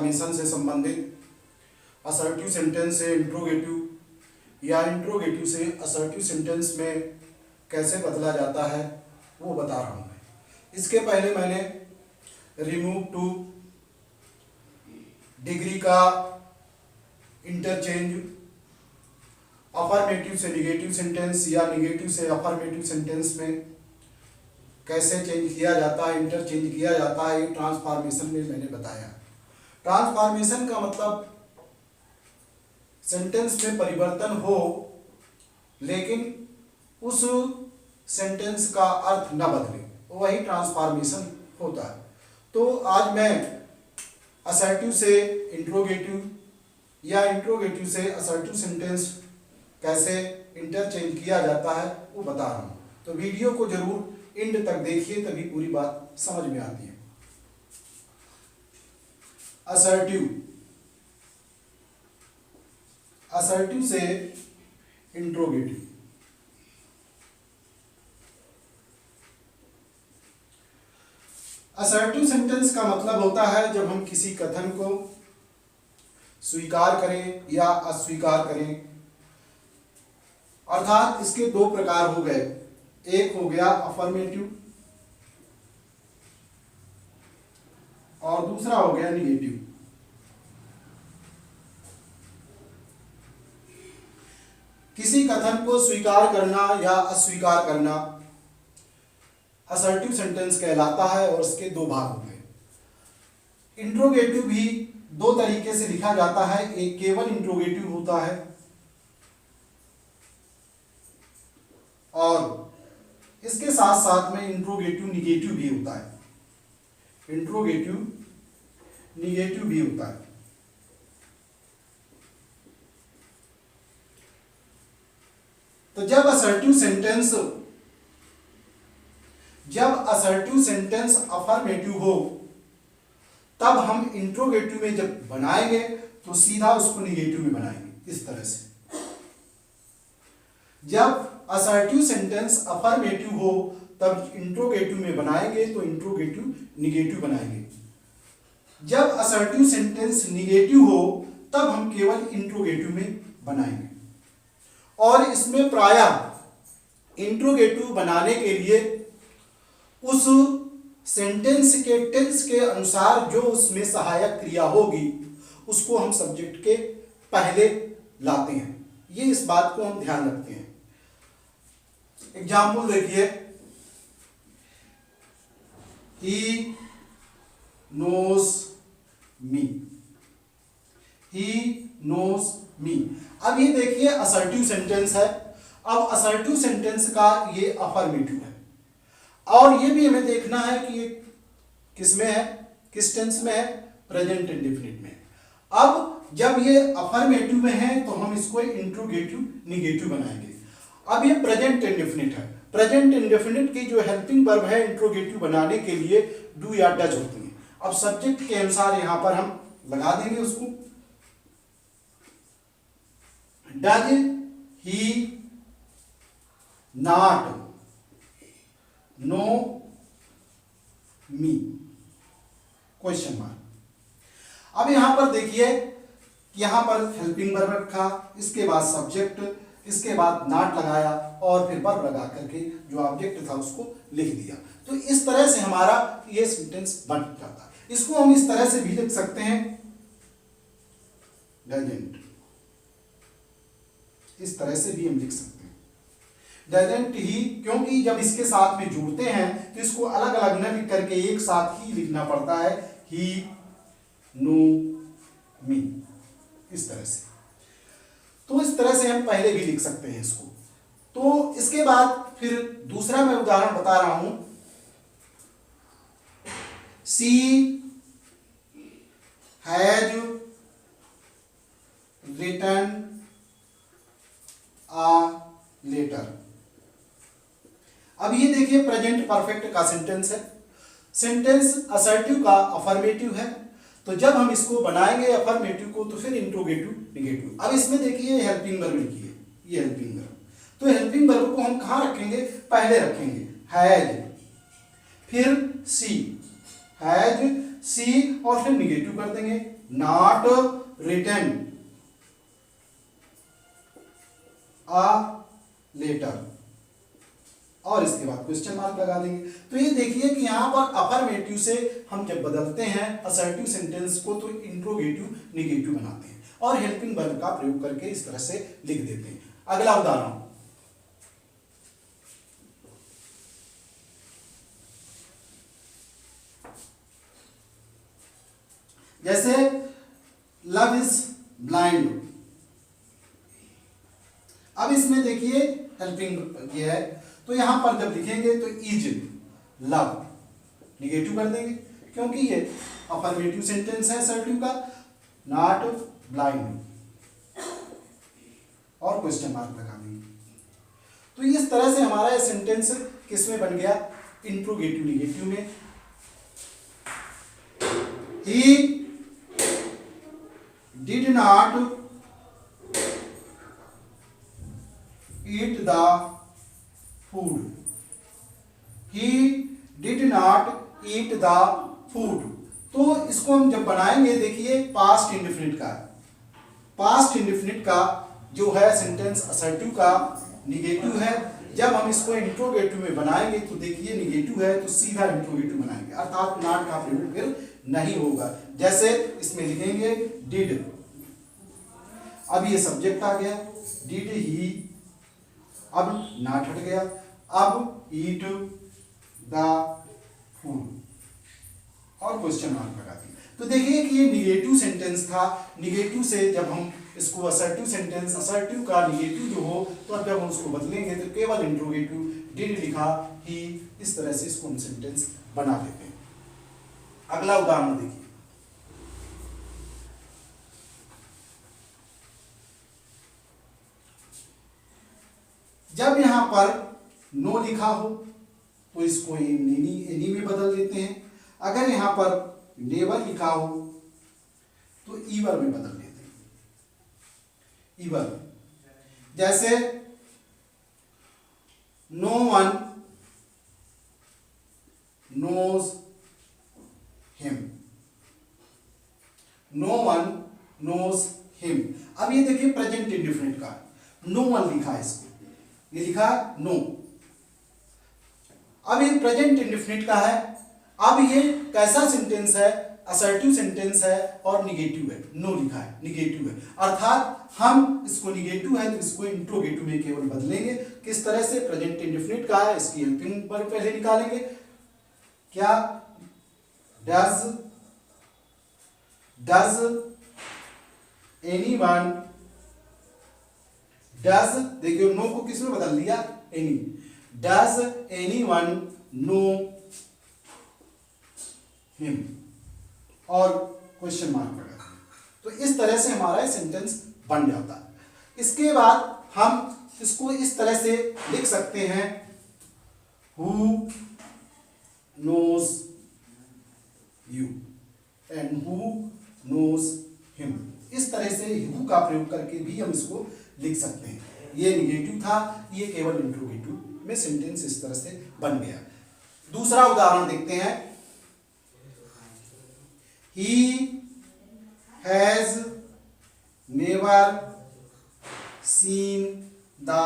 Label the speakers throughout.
Speaker 1: Transformation से संबंधित, assertive sentence से इंट्रोगेटिव या इंट्रोगेटिव से असर्टिव सेंटेंस में कैसे बदला जाता है वो बता रहा हूँ मैं। इसके पहले मैंने रिमूव टू, डिग्री का इंटरचेंज, अफर्मेटिव से निगेटिव सेंटेंस या निगेटिव से अफर्मेटिव सेंटेंस में कैसे चेंज किया जाता है, इंटरचेंज किया जाता है, ये ट्रांसफॉर्मेशन में मैंने बताया। ट्रांसफॉर्मेशन का मतलब सेंटेंस में परिवर्तन हो लेकिन उस सेंटेंस का अर्थ न बदले, वही ट्रांसफॉर्मेशन होता है। तो आज मैं असर्टिव से इंट्रोगेटिव या इंट्रोगेटिव से असर्टिव सेंटेंस कैसे इंटरचेंज किया जाता है वो बता रहा हूँ। तो वीडियो को जरूर एंड तक देखिए, तभी पूरी बात समझ में आती है। असर्टिव, असर्टिव से इंट्रोगेटिव। असर्टिव सेंटेंस का मतलब होता है जब हम किसी कथन को स्वीकार करें या अस्वीकार करें, अर्थात इसके दो प्रकार हो गए। एक हो गया अफर्मेटिव और दूसरा हो गया निगेटिव। किसी कथन को स्वीकार करना या अस्वीकार करना असर्टिव सेंटेंस कहलाता है और इसके दो भाग होते हैं। इंट्रोगेटिव भी दो तरीके से लिखा जाता है, एक केवल इंट्रोगेटिव होता है और इसके साथ साथ में इंट्रोगेटिव निगेटिव भी होता है। इंट्रोगेटिव निगेटिव भी होता है। तो जब असर्टिव सेंटेंस अफर्मेटिव हो तब हम इंट्रोगेटिव में जब बनाएंगे तो सीधा उसको निगेटिव में बनाएंगे, इस तरह से। जब असर्टिव सेंटेंस अफर्मेटिव हो तब इंट्रोगेटिव में बनाएंगे तो इंट्रोगेटिव निगेटिव बनाएंगे। जब असर्टिव सेंटेंस निगेटिव हो तब हम केवल इंट्रोगेटिव में बनाएंगे। और इसमें प्रायः इंट्रोगेटिव बनाने के लिए उस सेंटेंस के टेंस के अनुसार जो उसमें सहायक क्रिया होगी उसको हम सब्जेक्ट के पहले लाते हैं। ये इस बात को हम ध्यान रखते हैं। एग्जाम्पल देखिए, he knows me, he knows me। अब ये देखिए असर्टिव सेंटेंस है। अब असर्टिव सेंटेंस का ये अफर्मेटिव है और ये भी हमें देखना है कि ये किस में है, किस टेंस में है, प्रेजेंट इंडेफिनिट में। अब जब ये अफर्मेटिव में है तो हम इसको इंट्रोगेटिव निगेटिव बनाएंगे। अब ये प्रेजेंट इंडेफिनिट है। प्रेजेंट इंडेफिनिट की जो हेल्पिंग वर्ब है इंट्रोगेटिव बनाने के लिए डू या डज होती है। अब सब्जेक्ट के अनुसार यहां पर हम लगा देंगे उसको। Does he not know me, question mark. अब यहां पर देखिए, यहां पर हेल्पिंग वर्ब रखा, इसके बाद सब्जेक्ट, इसके बाद नॉट लगाया और फिर वर्ब लगा करके जो ऑब्जेक्ट था उसको लिख दिया। तो इस तरह से हमारा ये सेंटेंस बन जाता है। इसको हम इस तरह से भी लिख सकते हैं, डजंट, इस तरह से भी हम लिख सकते हैं डजंट ही, क्योंकि जब इसके साथ में जुड़ते हैं तो इसको अलग अलग न लिख करके एक साथ ही लिखना पड़ता है। ही नो मी, इस तरह से। तो इस तरह से हम पहले भी लिख सकते हैं इसको। तो इसके बाद फिर दूसरा मैं उदाहरण बता रहा हूं। सी हैज रिटन आ लेटर। अब ये देखिए प्रेजेंट परफेक्ट का सेंटेंस है। सेंटेंस असर्टिव का अफर्मेटिव है, तो जब हम इसको बनाएंगे अफर्मेटिव को तो फिर इंट्रोगेटिव निगेटिव। अब इसमें देखिए हेल्पिंग वर्ब लिखी है, ये हेल्पिंग वर्ब। तो हेल्पिंग वर्ब को हम कहाँ रखेंगे, पहले रखेंगे हैज, फिर सी, हैज सी और फिर निगेटिव कर देंगे नॉट रिटन अ लेटर, और इसके बाद क्वेश्चन मार्क लगा देंगे। तो ये देखिए कि यहाँ पर अफर्मेटिव से हम जब बदलते हैं असर्टिव सेंटेंस को तो इंट्रोगेटिव निगेटिव बनाते हैं और हेल्पिंग वर्ब का प्रयोग करके इस तरह से लिख देते हैं। अगला उदाहरण, जैसे लव इज ब्लाइंड। अब इसमें देखिए हेल्पिंग ये है, तो यहां पर जब लिखेंगे तो इज लव निगेटिव कर देंगे क्योंकि ये अफर्मेटिव सेंटेंस है असर्टिव का, नॉट ब्लाइंड, और क्वेश्चन मार्क लगा देंगे। तो इस तरह से हमारा ये सेंटेंस किसमें बन गया, इंट्रोगेटिव निगेटिव में। He did not eat the food, he did not eat the food। तो इसको हम जब बनाएंगे देखिए पास्ट इंडेफिनिट का, पास्ट इंडेफिनिट का जो है सेंटेंस असर्टिव का निगेटिव है, जब हम इसको इंट्रोगेटिव में बनाएंगे तो देखिए निगेटिव है तो सीधा इंट्रोगेटिव बनाएंगे, अर्थात नॉट का प्रयोग फिर नहीं होगा। जैसे इसमें लिखेंगे डिड, अब ये सब्जेक्ट आ गया, डिड ही, अब नॉट हट गया, अब ईट द फूड, और क्वेश्चन मार्क लगा दिया। तो देखिए कि ये निगेटिव सेंटेंस था, निगेटिव से जब हम इसको असर्टिव सेंटेंस, असर्टिव का निगेटिव जो हो तो अब जब हम उसको बदलेंगे तो केवल इंट्रोगेटिव, डिड लिखा, ही, इस तरह से इसको हम सेंटेंस बना देते हैं। अगला उदाहरण देखिए, जब यहां पर नो लिखा हो तो इसको एनी में बदल देते हैं, अगर यहां पर नेवर लिखा हो तो ईवर में बदल देते हैं, ईवर। जैसे no one knows him, no one knows him. अब ये देखिए प्रेजेंट इंडेफिनिट का, नो वन लिखा है, इसको ये लिखा नो, अब ये प्रेजेंट इंडेफिनिट का है। अब ये कैसा सेंटेंस है, असर्टिव सेंटेंस है और निगेटिव है, नो लिखा है निगेटिव है, अर्थात हम इसको निगेटिव है तो इसको इंट्रोगेटिव में केवल बदलेंगे। किस तरह से, प्रेजेंट इंडेफिनिट का है, इसकी हेल्पिंग वर्ब पहले निकालेंगे, क्या, डज एनीवन, डज, देखिए नो को किसमें बदल दिया, any, does anyone know him, और क्वेश्चन मार्क लगा दिया। तो इस तरह से हमारा सेंटेंस बन जाता है। इसके बाद हम इसको इस तरह से लिख सकते हैं, who knows you and who knows him. इस तरह से हु का प्रयोग करके भी हम इसको लिख सकते हैं। ये निगेटिव था, ये केवल इंट्रोगेटिव में सेंटेंस इस तरह से बन गया। दूसरा उदाहरण देखते हैं, he has never seen the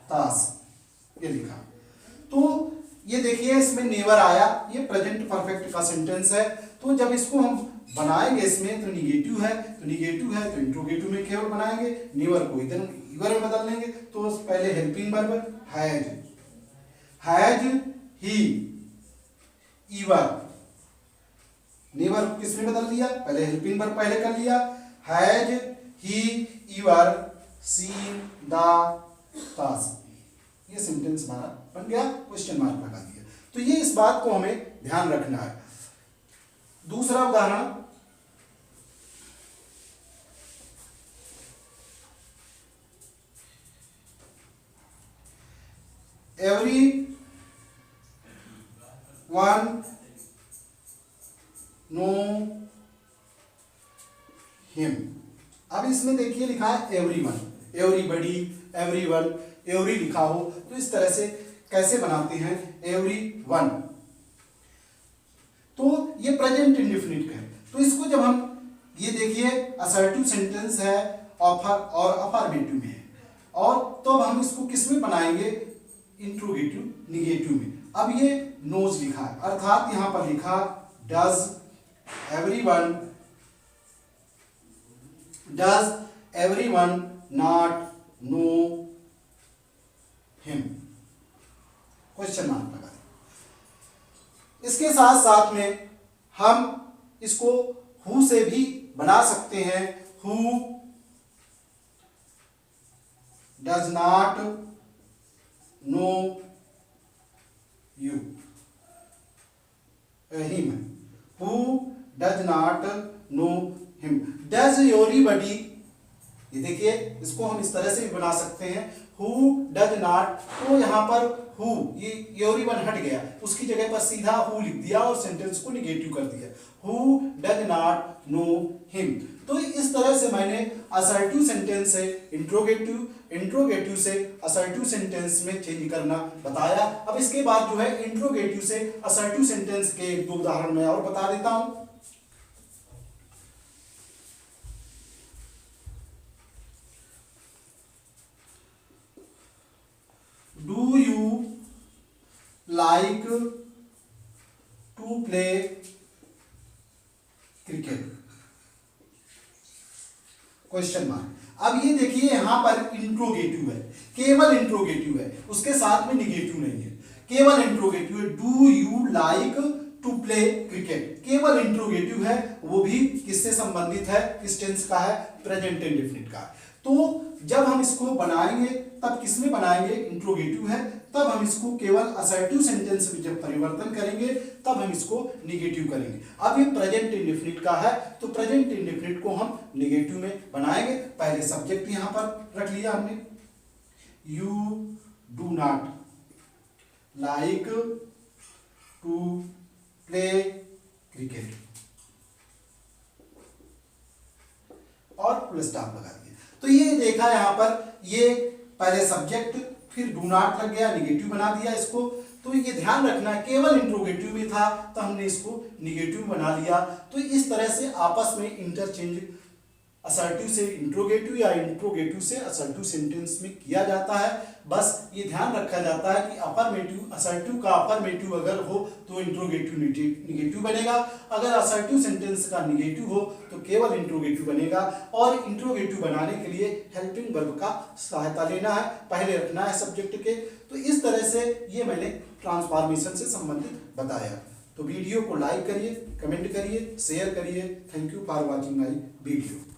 Speaker 1: task, ये लिखा। तो ये देखिए इसमें नेवर आया, ये प्रेजेंट परफेक्ट का सेंटेंस है, तो जब इसको हम बनाएंगे इसमें तो निगेटिव है, तो निगेटिव है तो इंट्रोगेटिव में केवल बनाएंगे, नेवर को इधर ईवर में बदल लेंगे। तो पहले helping verb has, has he, ईवर, never किसमें बदल दिया, पहले हेल्पिंग वर्ब पहले कर लिया, has he ईवर seen the task, ये सेंटेंस हमारा बन गया, क्वेश्चन मार्क लगा दिया। तो ये इस बात को हमें ध्यान रखना है। दूसरा उदाहरण, एवरी वन नो हिम। अब इसमें देखिए लिखा है एवरीवन, एवरीबॉडी, एवरीवन, एवरी लिखा हो तो इस तरह से कैसे बनाते हैं, एवरीवन। तो ये प्रेजेंट इंडेफिनिट है, तो इसको जब हम ये देखिए असर्टिव सेंटेंस है ऑफर और अफर्मेटिव में है, और तो अब हम इसको किस में बनाएंगे, इंट्रोगेटिव निगेटिव में। अब ये नोज लिखा है, अर्थात यहां पर लिखा does everyone not know him, question mark लगा दें। इसके साथ साथ में हम इसको हु से भी बना सकते हैं, who does not know you, him, who does not know him. Does everybody, ये देखिए इसको हम इस तरह से भी बना सकते हैं, हु डज नॉट, तो यहां पर हु ये एवरीवन हट गया, उसकी जगह पर सीधा हु लिख दिया और सेंटेंस को निगेटिव कर दिया, who does not know him. तो इस तरह से मैंने असर्टिव सेंटेंस से इंट्रोगेटिव, इंट्रोगेटिव से असर्टिव सेंटेंस में चेंज करना बताया। अब इसके बाद जो है इंट्रोगेटिव से असर्टिव सेंटेंस के एक दो उदाहरण मैं और बता देता हूं। Do you like to play cricket, question mark. अब ये देखिए यहां पर इंट्रोगेटिव है, केवल इंट्रोगेटिव है, उसके साथ में निगेटिव नहीं है, केवल इंट्रोगेटिव है। Do you like to play cricket, केवल इंट्रोगेटिव है, वो भी किससे संबंधित है, किस टेंस का है, प्रेजेंट इंडेफिनिट का। तो जब हम इसको बनाएंगे तब किसमें बनाएंगे, इंट्रोगेटिव है, तब हम इसको केवल असर्टिव सेंटेंस में जब परिवर्तन करेंगे तब हम इसको निगेटिव करेंगे। अब ये प्रेजेंट इंडेफिनिट का है, तो प्रेजेंट इंडेफिनिट को हम निगेटिव में बनाएंगे। पहले सब्जेक्ट यहां पर रख लिया हमने, you do not like to play cricket, और फुल स्टॉप लगा दिया। तो ये देखा यहां पर, ये पहले सब्जेक्ट फिर डू नॉट लग गया, निगेटिव बना दिया इसको। तो ये ध्यान रखना, केवल इंट्रोगेटिव में था तो हमने इसको निगेटिव बना लिया। तो इस तरह से आपस में इंटरचेंज असर्टिव से इंट्रोगेटिव या इंट्रोगेटिव से असर्टिव सेंटेंस में किया जाता है। बस ये ध्यान रखा जाता है कि अफर्मेटिव, असर्टिव का अफर्मेटिव अगर हो तो इंट्रोगेटिव निगेटिव बनेगा, अगर असर्टिव सेंटेंस का निगेटिव हो तो केवल इंट्रोगेटिव बनेगा। और इंट्रोगेटिव बनाने के लिए हेल्पिंग वर्ब का सहायता लेना है, पहले रखना है सब्जेक्ट के। तो इस तरह से ये मैंने ट्रांसफॉर्मेशन से संबंधित बताया। तो वीडियो को लाइक करिए, कमेंट करिए, शेयर करिए। Thank you for watching my video.